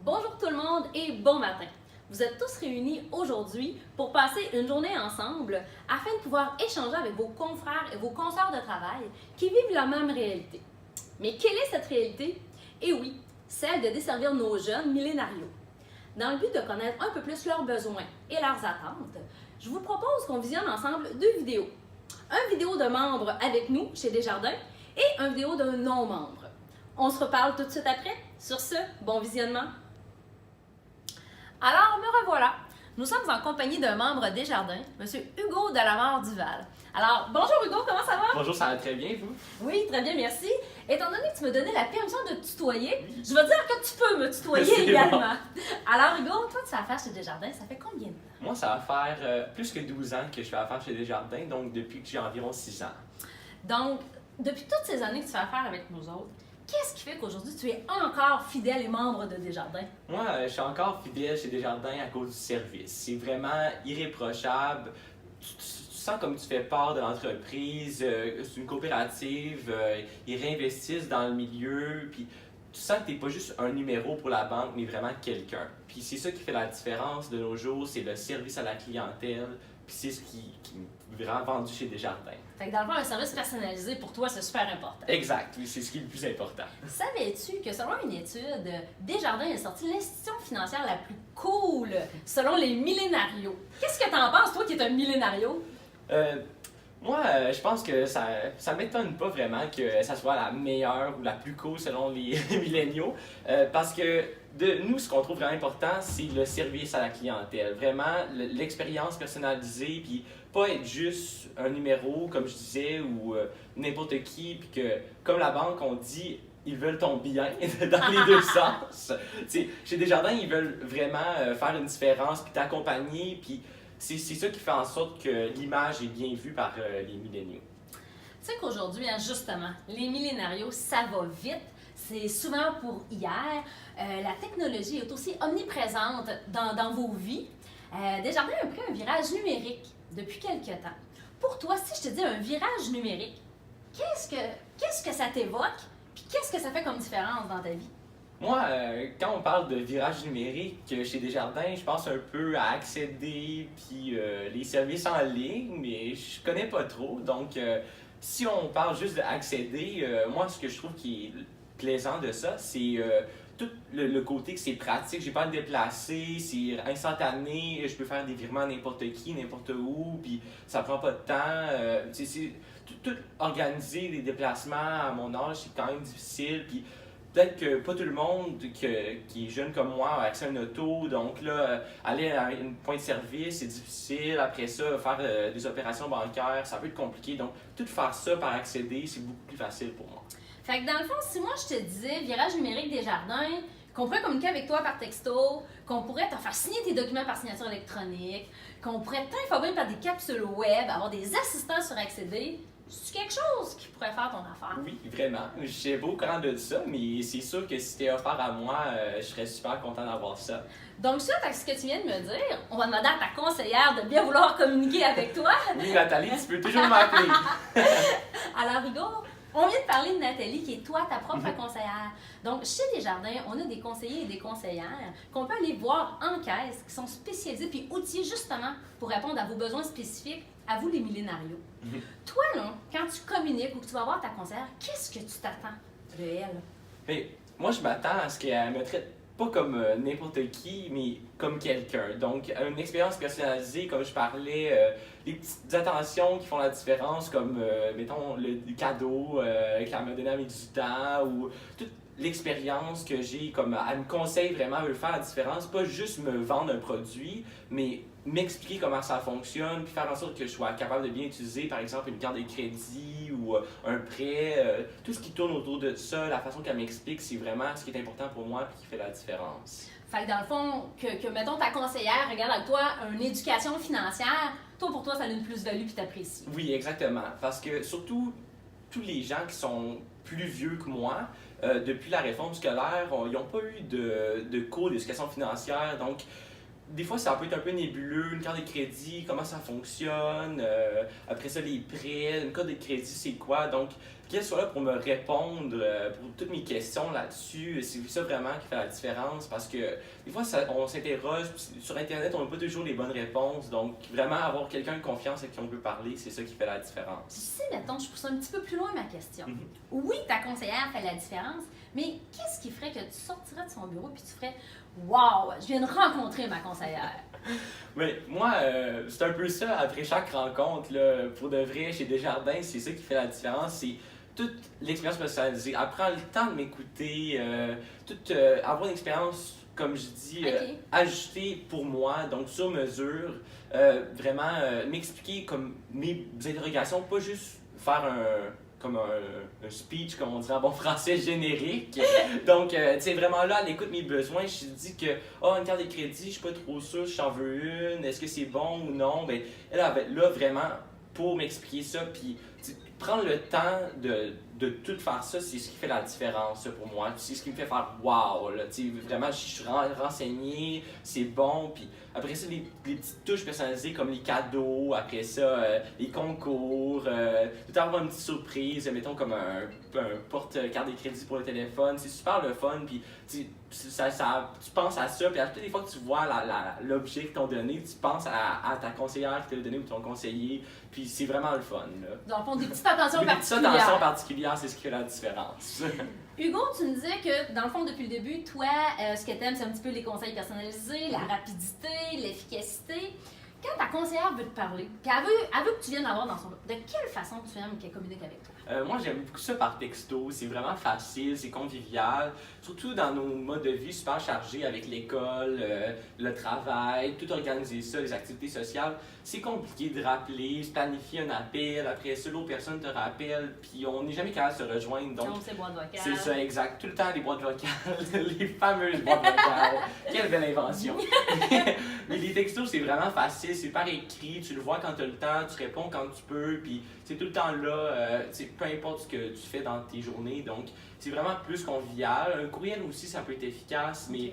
Bonjour tout le monde et bon matin. Vous êtes tous réunis aujourd'hui pour passer une journée ensemble afin de pouvoir échanger avec vos confrères et vos consoeurs de travail qui vivent la même réalité. Mais quelle est cette réalité? Eh oui, celle de desservir nos jeunes millénarios. Dans le but de connaître un peu plus leurs besoins et leurs attentes, je vous propose qu'on visionne ensemble deux vidéos. Une vidéo de membres avec nous chez Desjardins et une vidéo d'un non-membre. On se reparle tout de suite après. Sur ce, bon visionnement! Alors, me revoilà. Nous sommes en compagnie d'un membre Desjardins, M. Hugo Delamare-Duval. Alors, bonjour Hugo, comment ça va? Bonjour, ça va très bien, vous? Oui, très bien, merci. Étant donné que tu me donnais la permission de te tutoyer, je vais dire que tu peux me tutoyer également. Bon. Alors Hugo, toi, tu as affaire chez Desjardins, ça fait combien de temps? Moi, ça va faire plus que 12 ans que je fais affaire chez Desjardins, donc depuis que j'ai environ 6 ans. Donc, depuis toutes ces années que tu fais affaire avec nous autres, qu'est-ce qui fait qu'aujourd'hui tu es encore fidèle et membre de Desjardins? Moi, je suis encore fidèle chez Desjardins à cause du service. C'est vraiment irréprochable. Tu sens comme tu fais part de l'entreprise, c'est une coopérative, ils réinvestissent dans le milieu, puis tu sens que tu n'es pas juste un numéro pour la banque, mais vraiment quelqu'un. Puis c'est ça qui fait la différence de nos jours, c'est le service à la clientèle, puis c'est ce qui est vraiment vendu chez Desjardins. Fait que dans le fond, un service personnalisé pour toi, c'est super important. Exact, oui, c'est ce qui est le plus important. Savais-tu que selon une étude, Desjardins a sorti l'institution financière la plus cool selon les millénarios? Qu'est-ce que t'en penses, toi qui es un millénario? Moi, je pense que ça m'étonne pas vraiment que ça soit la meilleure ou la plus cool selon les milléniaux, parce que nous, ce qu'on trouve vraiment important, c'est le service à la clientèle. Vraiment, l'expérience personnalisée, puis pas être juste un numéro, comme je disais, ou n'importe qui, puis que, comme la banque, on dit, ils veulent ton bien dans les deux sens. T'sais, chez Desjardins, ils veulent vraiment faire une différence, puis t'accompagner, puis c'est ça qui fait en sorte que l'image est bien vue par les milléniaux. Tu sais qu'aujourd'hui, hein, justement, les millénarios, ça va vite. C'est souvent pour hier. La technologie est aussi omniprésente dans vos vies. Desjardins a pris un virage numérique depuis quelques temps. Pour toi, si je te dis un virage numérique, qu'est-ce que ça t'évoque? Puis qu'est-ce que ça fait comme différence dans ta vie? Moi, quand on parle de virage numérique chez Desjardins, je pense un peu à accéder puis les services en ligne, mais je connais pas trop. Donc, si on parle juste d'accéder, moi, ce que je trouve qui est plaisant de ça, c'est tout le côté que c'est pratique. J'ai pas à me déplacer, c'est instantané, je peux faire des virements à n'importe qui, n'importe où, puis ça prend pas de temps. C'est tout organiser les déplacements à mon âge, c'est quand même difficile. Puis peut-être que pas tout le monde qui est jeune comme moi a accès à une auto, donc là, aller à un point de service, c'est difficile. Après ça, faire des opérations bancaires, ça peut être compliqué. Donc, tout faire ça par accéder, c'est beaucoup plus facile pour moi. Fait que dans le fond, si moi je te disais virage numérique Desjardins, qu'on pourrait communiquer avec toi par texto, qu'on pourrait te faire signer tes documents par signature électronique, qu'on pourrait t'informer par des capsules web, avoir des assistants sur accéder, c'est quelque chose qui pourrait faire ton affaire? Oui, vraiment. Je sais pas au courant de ça, mais c'est sûr que si c'était offert à moi, je serais super content d'avoir ça. Donc, suite à ce que tu viens de me dire, on va demander à ta conseillère de bien vouloir communiquer avec toi. Oui, Nathalie, tu peux toujours m'appeler. Alors, Hugo, on vient de parler de Nathalie, qui est toi, ta propre conseillère. Donc, chez Desjardins, on a des conseillers et des conseillères qu'on peut aller voir en caisse, qui sont spécialisés puis outillés justement pour répondre à vos besoins spécifiques, à vous les millénarios. Toi, là, quand tu communiques ou que tu vas voir ta conseillère, qu'est-ce que tu t'attends de elle? Mais moi, je m'attends à ce qu'elle me traite pas comme n'importe qui, mais comme quelqu'un. Donc, une expérience personnalisée, comme je parlais, les petites attentions qui font la différence, comme, mettons, le cadeau qu'elle m'a donné à mes 18 ans, ou toute l'expérience que j'ai, comme elle me conseille vraiment, elle veut faire la différence, pas juste me vendre un produit, mais m'expliquer comment ça fonctionne, puis faire en sorte que je sois capable de bien utiliser, par exemple, une carte de crédit ou un prêt. Tout ce qui tourne autour de ça, la façon qu'elle m'explique, c'est vraiment ce qui est important pour moi et qui fait la différence. Fait que dans le fond, que mettons ta conseillère regarde avec toi une éducation financière, toi pour toi ça a une plus-value puis t'apprécies. Oui, exactement. Parce que surtout, tous les gens qui sont plus vieux que moi, depuis la réforme scolaire, ils n'ont pas eu de cours d'éducation financière. Donc, des fois, ça peut être un peu nébuleux, une carte de crédit, comment ça fonctionne, après ça, les prêts, une carte de crédit, c'est quoi? Donc, qu'elle soit là pour me répondre pour toutes mes questions là-dessus, c'est ça vraiment qui fait la différence parce que des fois, on s'interroge, sur Internet, on n'a pas toujours les bonnes réponses. Donc, vraiment avoir quelqu'un de confiance avec qui on peut parler, c'est ça qui fait la différence. Si, mettons, je pousse un petit peu plus loin ma question. Mhm. Oui, ta conseillère fait la différence, mais qu'est-ce qui ferait que tu sortirais de son bureau et tu ferais « Wow, je viens de rencontrer ma conseillère ». Mais moi, c'est un peu ça, après chaque rencontre, là, pour de vrai, chez Desjardins, c'est ça qui fait la différence, c'est toute l'expérience personnalisée. Elle prend le temps de m'écouter, avoir une expérience, comme je dis, Ok. ajustée pour moi, donc sur mesure, vraiment m'expliquer comme mes interrogations, pas juste faire un speech, comme on dirait en bon français, générique. Donc, tu sais, vraiment là, elle écoute mes besoins. Je dis que, une carte de crédit, je suis pas trop sûr, j'en veux une, est-ce que c'est bon ou non? Ben, elle avait là vraiment pour m'expliquer ça, puis prendre le temps de tout faire ça, c'est ce qui fait la différence pour moi. C'est ce qui me fait faire wow, là, tu sais, vraiment, je suis renseigné, c'est bon, puis après ça, les petites touches personnalisées comme les cadeaux, après ça, les concours, tout avoir une petite surprise, mettons comme un porte-carte de crédit pour le téléphone, c'est super le fun, puis tu penses à ça, puis à toutes les fois que tu vois l'objet qu'ils t'ont donné, tu penses à ta conseillère qui t'a donné ou ton conseiller, puis c'est vraiment le fun. Là. Dans le fond, des petites attentions Des petites attentions particulières. particulières, c'est ce qui fait la différence. Hugo, tu me disais que, dans le fond, depuis le début, toi, ce que tu aimes, c'est un petit peu les conseils personnalisés, la rapidité, l'efficacité. Quand ta conseillère veut te parler, puis elle veut que tu viennes la voir dans son bureau, de quelle façon tu aimes qu'elle communique avec toi? Moi, j'aime beaucoup ça par texto. C'est vraiment facile, c'est convivial. Surtout dans nos modes de vie super chargés avec l'école, le travail, tout organiser ça, les activités sociales. C'est compliqué de rappeler, se planifier un appel. Après ça, l'autre personne te rappelle, puis on n'est jamais capable de se rejoindre. Donc, c'est boîte vocale. c'est ça, exact. Tout le temps, les boîtes vocales, les fameuses boîtes vocales. Quelle belle invention! Mais les textos, c'est vraiment facile, c'est par écrit, tu le vois quand tu as le temps, tu réponds quand tu peux, puis c'est tout le temps là, peu importe ce que tu fais dans tes journées. Donc, c'est vraiment plus convivial. Un courriel aussi, ça peut être efficace, mais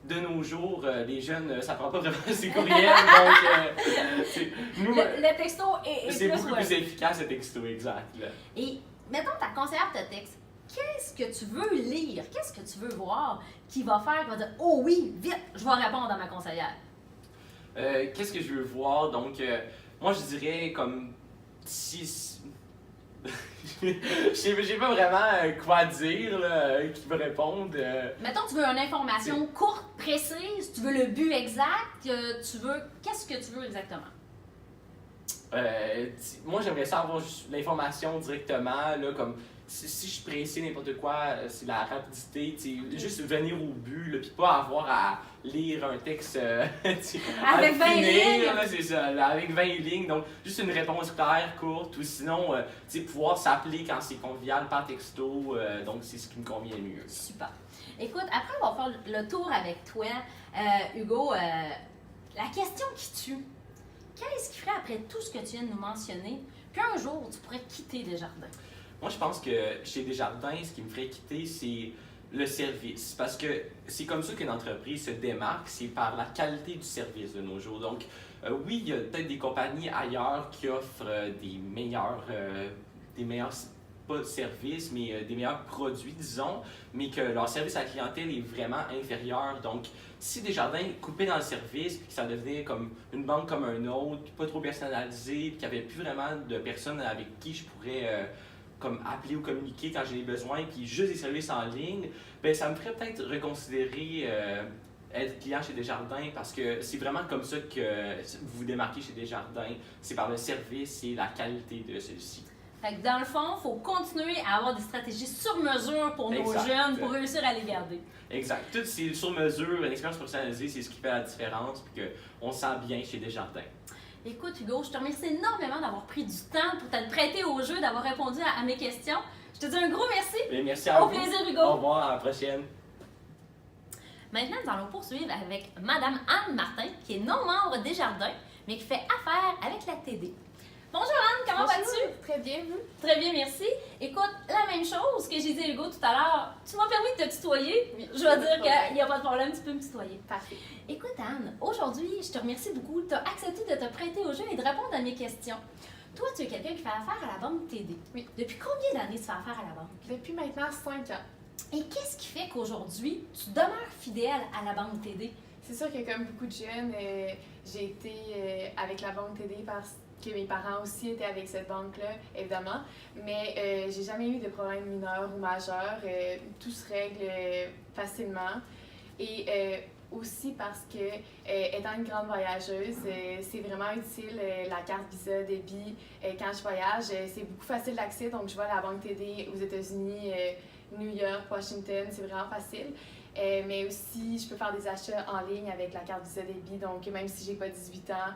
de nos jours, les jeunes, ça prend pas vraiment ces courriels. Donc, nous, le texto est c'est plus, beaucoup plus efficace, le texto, exact. Là. Et mettons, ta conseillère te texte. Qu'est-ce que tu veux lire? Qu'est-ce que tu veux voir qui va faire, qui va dire « Oh oui, vite, je vais répondre à ma conseillère ». Qu'est-ce que je veux voir? Donc, moi, je dirais comme si... J'ai pas vraiment quoi dire là, qui va répondre. Mettons, tu veux une information courte, précise, tu veux le but exact, tu veux... Qu'est-ce que tu veux exactement? Moi, j'aimerais ça avoir l'information directement, là, comme si je suis pressé, n'importe quoi, c'est la rapidité, juste venir au but, là, puis pas avoir à lire un texte avec 20 lignes! Là, c'est ça, là, avec 20 lignes, donc juste une réponse claire, courte, ou sinon, pouvoir s'appeler quand c'est convivial par texto, donc c'est ce qui me convient mieux. Super. Écoute, après on va faire le tour avec toi, Hugo, la question qui tue. Qu'est-ce qui ferait après tout ce que tu viens de nous mentionner qu'un jour tu pourrais quitter Desjardins? Moi, je pense que chez Desjardins, ce qui me ferait quitter, c'est le service. Parce que c'est comme ça qu'une entreprise se démarque, c'est par la qualité du service de nos jours. Donc, oui, il y a peut-être des compagnies ailleurs qui offrent des meilleurs, pas de services, mais des meilleurs produits, disons, mais que leur service à la clientèle est vraiment inférieur. Donc, si Desjardins coupait dans le service, puis que ça devenait comme une banque comme un autre, puis pas trop personnalisé, puis qu'il n'y avait plus vraiment de personnes avec qui je pourrais comme appeler ou communiquer quand j'ai des besoins, puis juste des services en ligne, ben ça me ferait peut-être reconsidérer être client chez Desjardins, parce que c'est vraiment comme ça que vous vous démarquez chez Desjardins, c'est par le service et la qualité de celui-ci. Fait que dans le fond, il faut continuer à avoir des stratégies sur mesure pour nos jeunes, pour réussir à les garder. Exact. Tout c'est sur mesure, une expérience personnalisée, c'est ce qui fait la différence, puis qu'on se sent bien chez Desjardins. Écoute Hugo, je te remercie énormément d'avoir pris du temps pour t'être prêté au jeu, d'avoir répondu à mes questions. Je te dis un gros merci. Bien, merci à vous. Au plaisir Hugo. Au revoir, à la prochaine. Maintenant, nous allons poursuivre avec Madame Anne Martin, qui est non membre Desjardins, mais qui fait affaire avec la TD. Bonjour Anne, comment vas-tu? Très bien, vous? Très bien, merci. Écoute, la même chose que j'ai dit à Hugo tout à l'heure, tu m'as permis de te tutoyer. Oui. Je vais dire qu'il n'y a pas de problème, tu peux me tutoyer. Parfait. Écoute Anne, aujourd'hui, je te remercie beaucoup. Tu as accepté de te prêter au jeu et de répondre à mes questions. Toi, tu es quelqu'un qui fait affaire à la banque TD. Oui. Depuis combien d'années tu fais affaire à la banque? Depuis maintenant 5 ans. Et qu'est-ce qui fait qu'aujourd'hui, tu demeures fidèle à la banque TD? C'est sûr que comme beaucoup de jeunes, j'ai été avec la banque TD parce que mes parents aussi étaient avec cette banque-là, évidemment. Mais j'ai jamais eu de problème mineur ou majeur. Tout se règle facilement. Et aussi parce que, étant une grande voyageuse, c'est vraiment utile la carte Visa débit quand je voyage. C'est beaucoup facile d'accès, donc je vois la banque TD aux États-Unis, New York, Washington, c'est vraiment facile. Mais aussi, je peux faire des achats en ligne avec la carte Visa débit, donc même si j'ai pas 18 ans,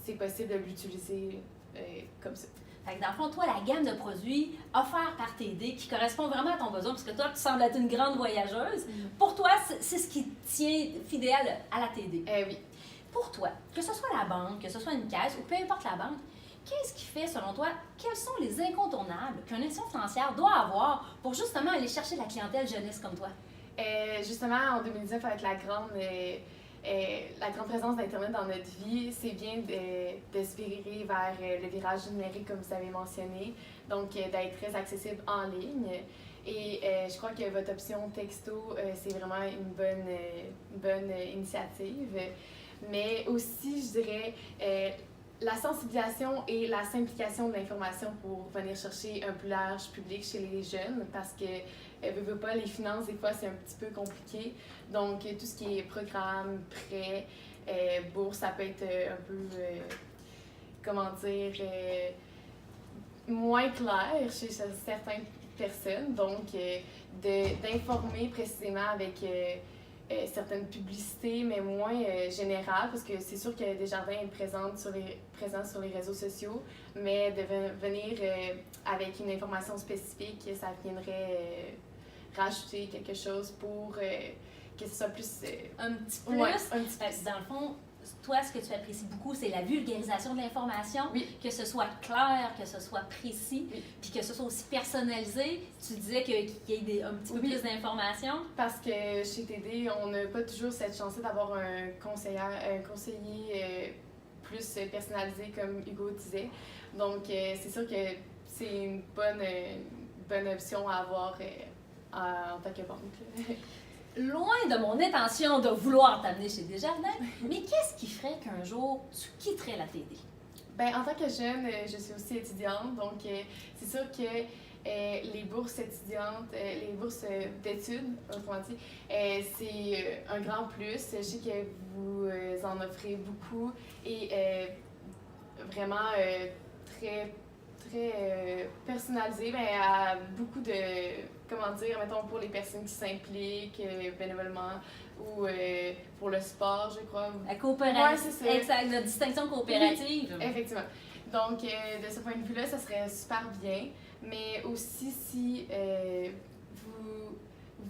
c'est possible de l'utiliser comme ça. Fait que dans le fond, toi, la gamme de produits offerts par TD qui correspond vraiment à ton besoin, parce que toi, tu sembles être une grande voyageuse, pour toi, c'est ce qui te tient fidèle à la TD. Oui. Pour toi, que ce soit la banque, que ce soit une caisse ou peu importe la banque, qu'est-ce qui fait, selon toi, quels sont les incontournables qu'une institution financière doit avoir pour justement aller chercher la clientèle jeunesse comme toi? Justement, en 2019, avec la grande présence d'Internet dans notre vie, c'est bien de se virer vers le virage numérique, comme vous avez mentionné, donc d'être très accessible en ligne. Et je crois que votre option texto, c'est vraiment une bonne initiative. Mais aussi, je dirais, la sensibilisation et la simplification de l'information pour venir chercher un plus large public chez les jeunes, parce que veut pas, les finances, des fois, c'est un petit peu compliqué. Donc, tout ce qui est programme, prêt, bourse, ça peut être un peu, comment dire, moins clair chez certaines personnes. Donc, d'informer précisément avec certaines publicités, mais moins générales, parce que c'est sûr que Desjardins est présent sur les réseaux sociaux, mais de venir avec une information spécifique, ça viendrait rajouter quelque chose pour que ce soit plus... un petit plus? Ouais, un petit plus. Dans le fond, toi, ce que tu apprécies beaucoup, c'est la vulgarisation de l'information, Oui. que ce soit clair, que ce soit précis, Oui. puis que ce soit aussi personnalisé. Tu disais qu'il y ait un petit peu Oui. plus d'informations. Parce que chez TD, on n'a pas toujours cette chance d'avoir un conseiller plus personnalisé, comme Hugo disait. Donc, c'est sûr que c'est une bonne option à avoir en tant que banque. Loin de mon intention de vouloir t'amener chez Desjardins, mais qu'est-ce qui ferait qu'un jour tu quitterais la TD? Ben, en tant que jeune, je suis aussi étudiante, donc c'est sûr que les bourses étudiantes, les bourses d'études, autrement dit, c'est un grand plus. Je sais que vous en offrez beaucoup et vraiment très personnalisé, mais à beaucoup de, comment dire, mettons pour les personnes qui s'impliquent bénévolement ou pour le sport, je crois. La coopérative. Ouais, c'est ça. Exact, notre distinction coopérative. Oui, effectivement. Donc, de ce point de vue-là, ça serait super bien. Mais aussi, si vous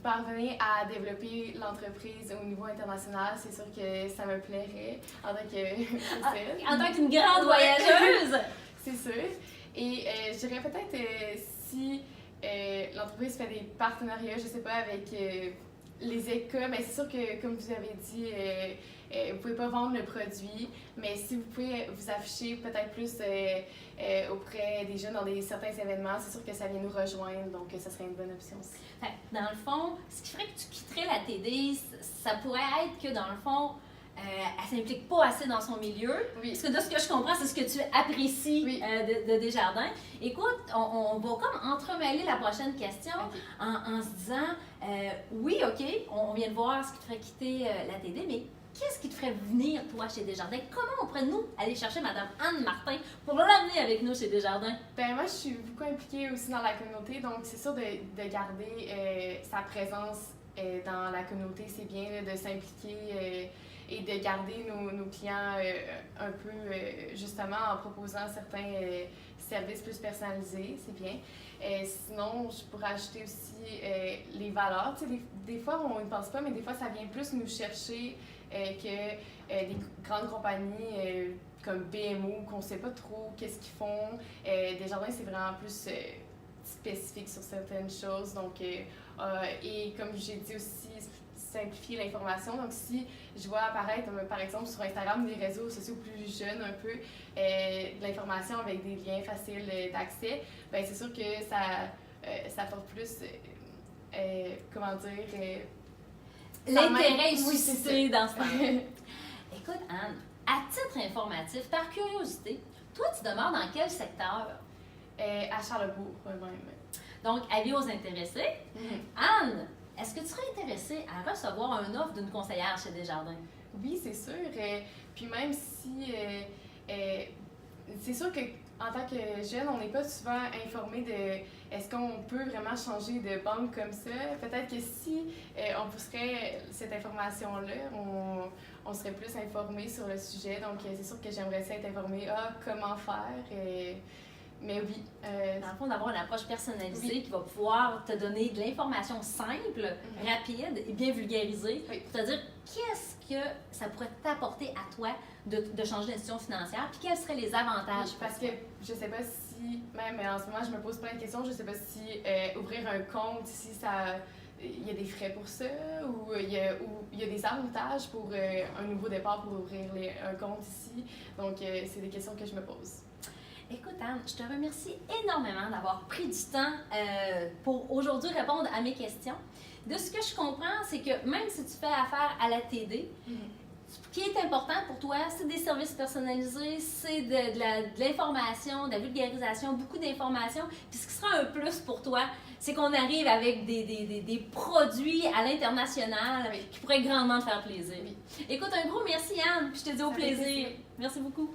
parvenez à développer l'entreprise au niveau international, c'est sûr que ça me plairait en tant que En tant qu'une grande voyageuse! C'est sûr. Et je dirais peut-être si l'entreprise fait des partenariats, je sais pas, avec les écoles, mais c'est sûr que, comme vous avez dit, vous pouvez pas vendre le produit, mais si vous pouvez vous afficher peut-être plus auprès des jeunes dans certains événements, c'est sûr que ça vient nous rejoindre, donc ça serait une bonne option aussi. Fait, dans le fond, ce qui ferait que tu quitterais la TD, ça pourrait être que, dans le fond, elle s'implique pas assez dans son milieu. Oui. Parce que de ce que je comprends, c'est ce que tu apprécies Oui. de Desjardins. Écoute, on va comme entremêler la prochaine question en se disant, oui, OK, on vient de voir ce qui te ferait quitter la TD, mais qu'est-ce qui te ferait venir, toi, chez Desjardins? Comment on pourrait, nous, aller chercher Mme Anne Martin pour l'amener avec nous chez Desjardins? Ben moi, je suis beaucoup impliquée aussi dans la communauté, donc c'est sûr de garder sa présence dans la communauté, c'est bien là, de s'impliquer et de garder nos clients un peu, justement, en proposant certains services plus personnalisés, c'est bien. Sinon, je pourrais ajouter aussi les valeurs. Tu sais, des fois, on ne pense pas, mais des fois, ça vient plus nous chercher que des grandes compagnies comme BMO, qu'on ne sait pas trop qu'est-ce qu'ils font. Desjardins, c'est vraiment plus spécifique sur certaines choses. Donc, et comme j'ai dit aussi, simplifier l'information. Donc, si je vois apparaître, par exemple, sur Instagram, des réseaux sociaux plus jeunes un peu, de l'information avec des liens faciles d'accès, bien, c'est sûr que ça porte plus, comment dire... l'intérêt est oui, suscité dans ce temps. Écoute, Anne, à titre informatif, par curiosité, toi, tu demeures dans quel secteur? À Charlebourg, même. Donc, avis aux intéressés. Anne, est-ce que tu serais intéressée à recevoir une offre d'une conseillère chez Desjardins? Oui, c'est sûr. Puis même si... c'est sûr qu'en tant que jeune, on n'est pas souvent informé de est-ce qu'on peut vraiment changer de banque comme ça. Peut-être que si on pousserait cette information-là, on serait plus informé sur le sujet. Donc, c'est sûr que j'aimerais ça être informée. Comment faire? Mais oui. Dans le fond, d'avoir une approche personnalisée qui va pouvoir te donner de l'information simple, rapide et bien vulgarisée pour te dire qu'est-ce que ça pourrait t'apporter à toi de changer d'institution financière puis quels seraient les avantages. Parce que je sais pas si, même en ce moment, je me pose plein de questions, je sais pas si ouvrir un compte, si ça... Il y a des frais pour ça ou il y a des avantages pour un nouveau départ pour ouvrir un compte ici. Donc, c'est des questions que je me pose. Écoute, Anne, je te remercie énormément d'avoir pris du temps pour aujourd'hui répondre à mes questions. De ce que je comprends, c'est que même si tu fais affaire à la TD, ce qui est important pour toi, c'est des services personnalisés, c'est de l'information, de la vulgarisation, beaucoup d'informations. Puis ce qui sera un plus pour toi, c'est qu'on arrive avec des produits à l'international qui pourraient grandement te faire plaisir. Écoute, un gros merci, Anne, puis je te dis au plaisir. Merci beaucoup.